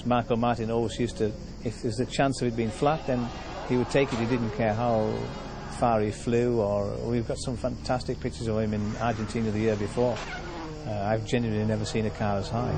Marco Martin always used to, if there's a chance of it being flat, then he would take it. He didn't care how far he flew. Or we've got some fantastic pictures of him in Argentina the year before. I've genuinely never seen a car as high.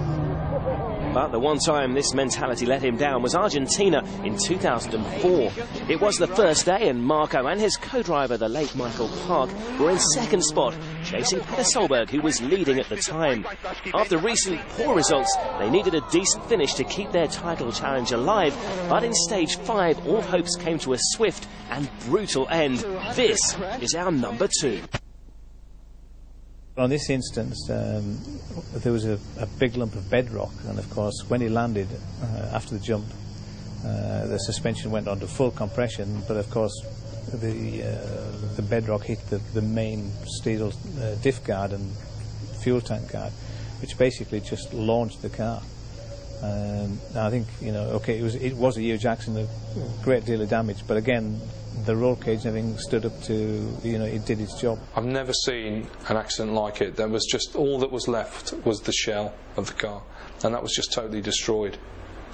But the one time this mentality let him down was Argentina in 2004. It was the first day and Marco and his co-driver, the late Michael Park, were in second spot, chasing Peter Solberg, who was leading at the time. After recent poor results, they needed a decent finish to keep their title challenge alive, but in stage 5, all hopes came to a swift and brutal end. This is our number 2. On this instance, there was a big lump of bedrock, and of course when he landed after the jump, the suspension went on to full compression, but of course the bedrock hit the main steel diff guard and fuel tank guard, which basically just launched the car. I think, you know, okay, it was a huge accident, a great deal of damage, but again, the roll cage and everything stood up to, you know, it did its job. I've never seen an accident like it. There was just, all that was left was the shell of the car, and that was just totally destroyed.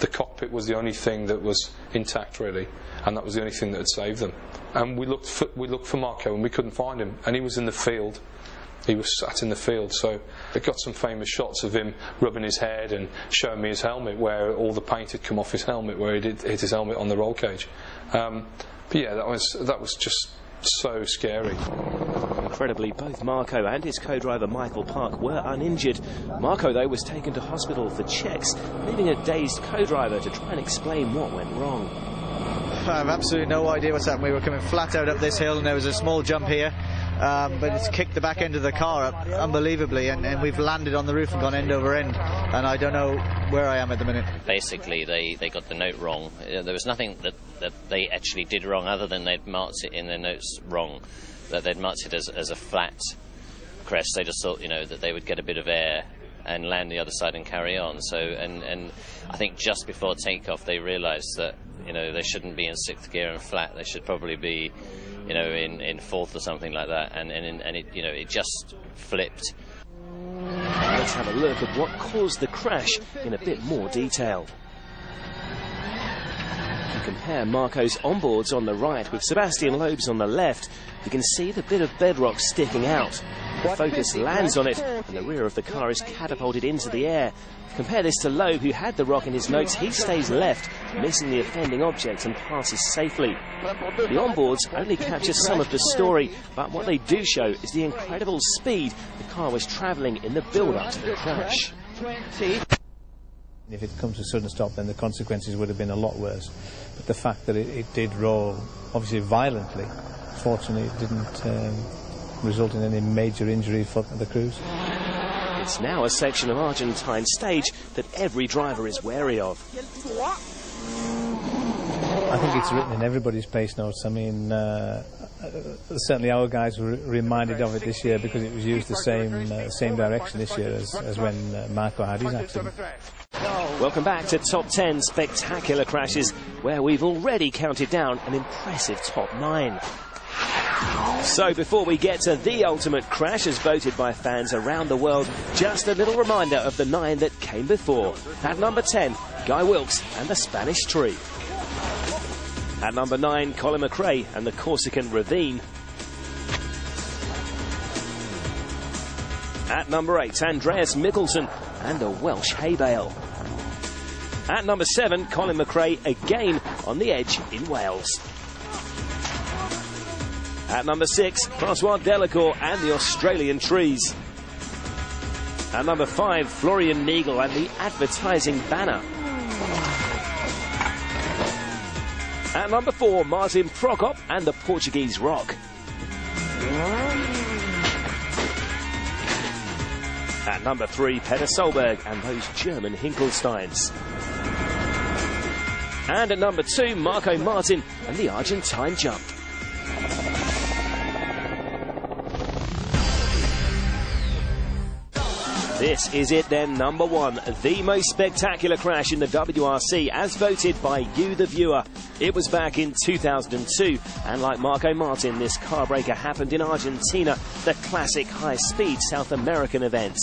The cockpit was the only thing that was intact, really, and that was the only thing that had saved them. And we looked for Marco, and we couldn't find him, and he was in the field. He was sat in the field, so I got some famous shots of him rubbing his head and showing me his helmet, where all the paint had come off his helmet, where he did hit his helmet on the roll cage. But yeah, that was just so scary. Incredibly, both Marco and his co-driver Michael Park were uninjured. Marco, though, was taken to hospital for checks, leaving a dazed co-driver to try and explain what went wrong. I have absolutely no idea what's happened. We were coming flat out up this hill, and there was a small jump here. But it's kicked the back end of the car up unbelievably, and we've landed on the roof and gone end over end, and I don't know where I am at the minute. Basically, they got the note wrong. There was nothing that they actually did wrong, other than they'd marked it in their notes wrong, that they'd marked it as a flat crest. They just thought, you know, that they would get a bit of air and land the other side and carry on. So, and I think just before takeoff they realised that, you know, they shouldn't be in 6th gear and flat. They should probably be, you know, in 4th or something like that, and it, you know, it just flipped. Let's have a look at what caused the crash in a bit more detail. If you compare Marco's onboards on the right with Sebastian Loeb's on the left, you can see the bit of bedrock sticking out. The focus lands on it, and the rear of the car is catapulted into the air. Compare this to Loeb, who had the rock in his notes. He stays left, missing the offending object, and passes safely. The onboards only capture some of the story, but what they do show is the incredible speed the car was travelling in the build-up to the crash. If it comes to a sudden stop, then the consequences would have been a lot worse. But the fact that it did roll, obviously violently, fortunately it didn't result in any major injury for the crews. It's now a section of Argentine stage that every driver is wary of. I think it's written in everybody's pace notes. I mean, certainly our guys were reminded of it this year because it was used the same direction this year as when Marco had his accident. Welcome back to Top 10 Spectacular Crashes, where we've already counted down an impressive top 9. So before we get to the ultimate crash as voted by fans around the world, just a little reminder of the 9 that came before. At number 10, Guy Wilkes and the Spanish Tree. At number 9, Colin McRae and the Corsican Ravine. At number 8, Andreas Mikkelsen and a Welsh hay bale. At number 7, Colin McRae again on the edge in Wales. At number 6, Francois Delacour and the Australian Trees. At number 5, Florian Nigel and the Advertising Banner. At number 4, Martin Prokop and the Portuguese Rock. At number 3, Peter Solberg and those German Hinkelsteins. And at number 2, Marco Martin and the Argentine Jump. This is it then, number 1, the most spectacular crash in the WRC as voted by you, the viewer. It was back in 2002, and like Marco Martin, this car breaker happened in Argentina, the classic high-speed South American event.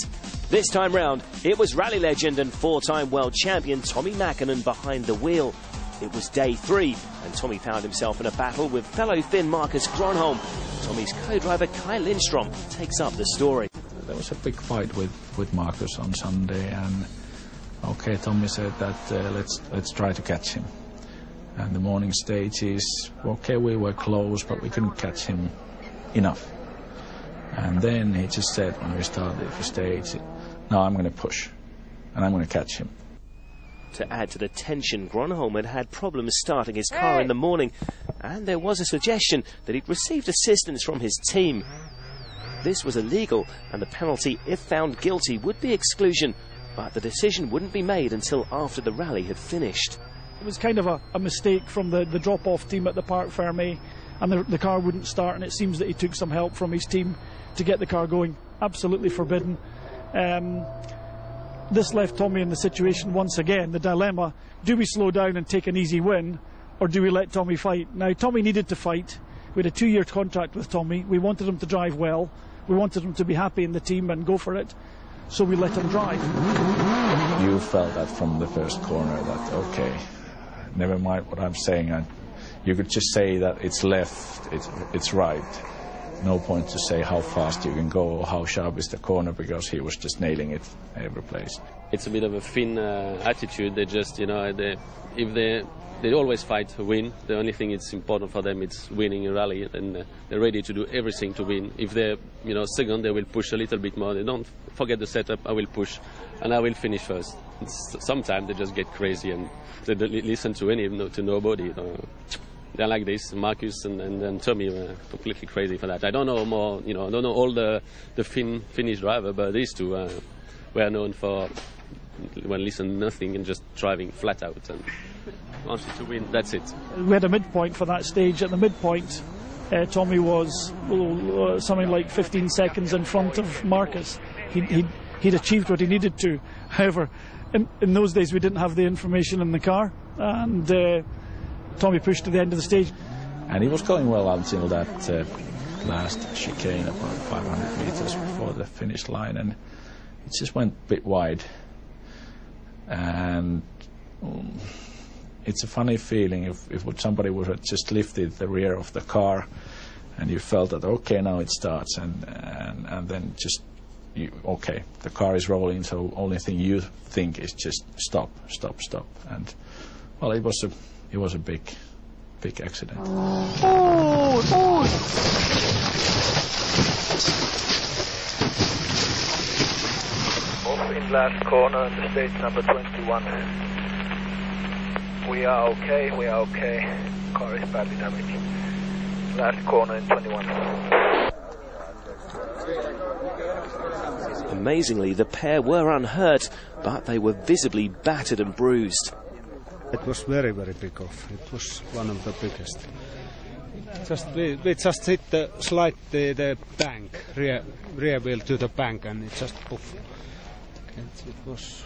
This time round, it was rally legend and four-time world champion Tommi Mäkinen behind the wheel. It was day 3, and Tommi found himself in a battle with fellow Finn Marcus Gronholm. Tommi's co-driver Kai Lindstrom takes up the story. There was a big fight with Marcus on Sunday, and okay, Tommi said that let's try to catch him. And the morning stages, okay, we were close, but we couldn't catch him enough. And then he just said when we started the stage, no, I'm going to push, and I'm going to catch him. To add to the tension, Gronholm had problems starting his car in the morning, and there was a suggestion that he'd received assistance from his team. This was illegal, and the penalty, if found guilty, would be exclusion, but the decision wouldn't be made until after the rally had finished. It was kind of a mistake from the drop-off team at the Parc Fermé, and the car wouldn't start, and it seems that he took some help from his team to get the car going. Absolutely forbidden. This left Tommi in the situation once again, the dilemma: do we slow down and take an easy win, or do we let Tommi fight? Now, Tommi needed to fight. We had a 2-year contract with Tommi. We wanted him to drive well. We wanted him to be happy in the team and go for it, so we let him drive. You felt that from the first corner that, okay, never mind what I'm saying, you could just say that it's left, it's right. No point to say how fast you can go or how sharp is the corner, because he was just nailing it every place. It's a bit of a Finn attitude. They just, if they always fight to win. The only thing it's important for them is winning a rally, and they're ready to do everything to win. If they're, second, they will push a little bit more. They don't forget the setup. I will push, and I will finish first. Sometimes they just get crazy and they don't listen to nobody. They're like this. Marcus and Tommi were completely crazy for that. I don't know more. I don't know all the Finnish driver, but these two were known for listen nothing and just driving flat out and wanted to win. That's it. We had a midpoint for that stage. At the midpoint, Tommi was something like 15 seconds in front of Marcus. He'd achieved what he needed to. However, in those days we didn't have the information in the car, and Tommi pushed to the end of the stage. And he was going well until that last chicane, about 500 meters before the finish line, and it just went a bit wide. And it's a funny feeling if somebody would have just lifted the rear of the car, and you felt that, okay, now it starts, and then just, okay, the car is rolling, so only thing you think is just stop. And well, it was a big accident. In last corner, the stage number 21. We are okay. Car is badly damaged. Last corner in 21. Amazingly, the pair were unhurt, but they were visibly battered and bruised. It was very, very big off. It was one of the biggest. We just hit the bank, rear wheel to the bank, and it just poof. It was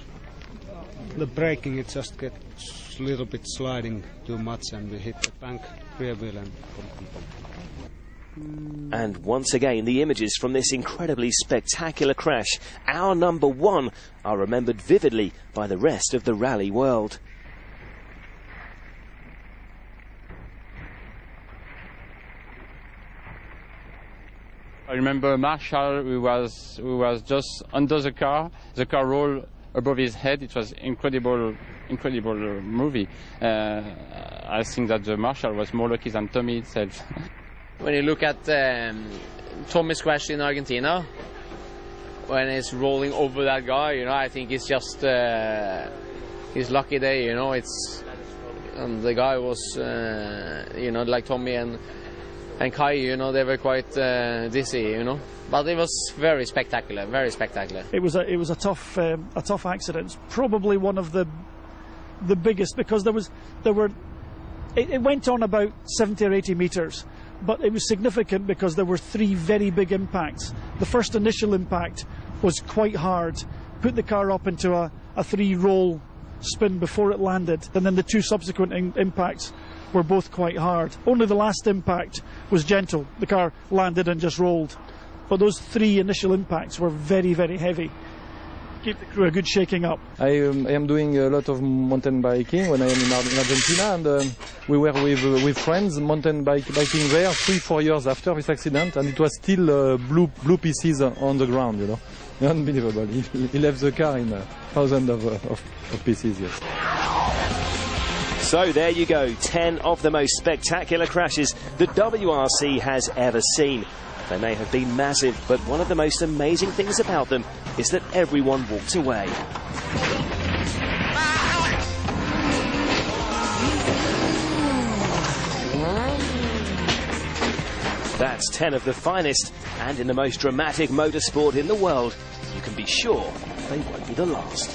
the braking. It just gets a little bit sliding too much, and we hit the bank, rear wheel, and boom. And once again, the images from this incredibly spectacular crash, our number 1, are remembered vividly by the rest of the rally world. I remember Marshall, who was just under the car rolled above his head. It was incredible movie. I think that the Marshall was more lucky than Tommi itself. When you look at Tommi's crash in Argentina, when he's rolling over that guy, I think it's just his lucky day. And the guy was, like Tommi and Kai, they were quite dizzy, But it was very spectacular, very spectacular. It was a tough accident. Probably one of the biggest, because it went on about 70 or 80 meters, but it was significant because there were 3 very big impacts. The first initial impact was quite hard, put the car up into a 3-roll spin before it landed, and then the 2 subsequent impacts were both quite hard. Only the last impact was gentle. The car landed and just rolled. But those 3 initial impacts were very, very heavy. give the crew a good shaking up. I am doing a lot of mountain biking when I am in Argentina, and we were with friends mountain biking there 3-4 years after this accident, and it was still blue pieces on the ground, you know. Unbelievable. He left the car in thousands of pieces, yes. So there you go, 10 of the most spectacular crashes the WRC has ever seen. They may have been massive, but one of the most amazing things about them is that everyone walked away. That's 10 of the finest, and in the most dramatic motorsport in the world, you can be sure they won't be the last.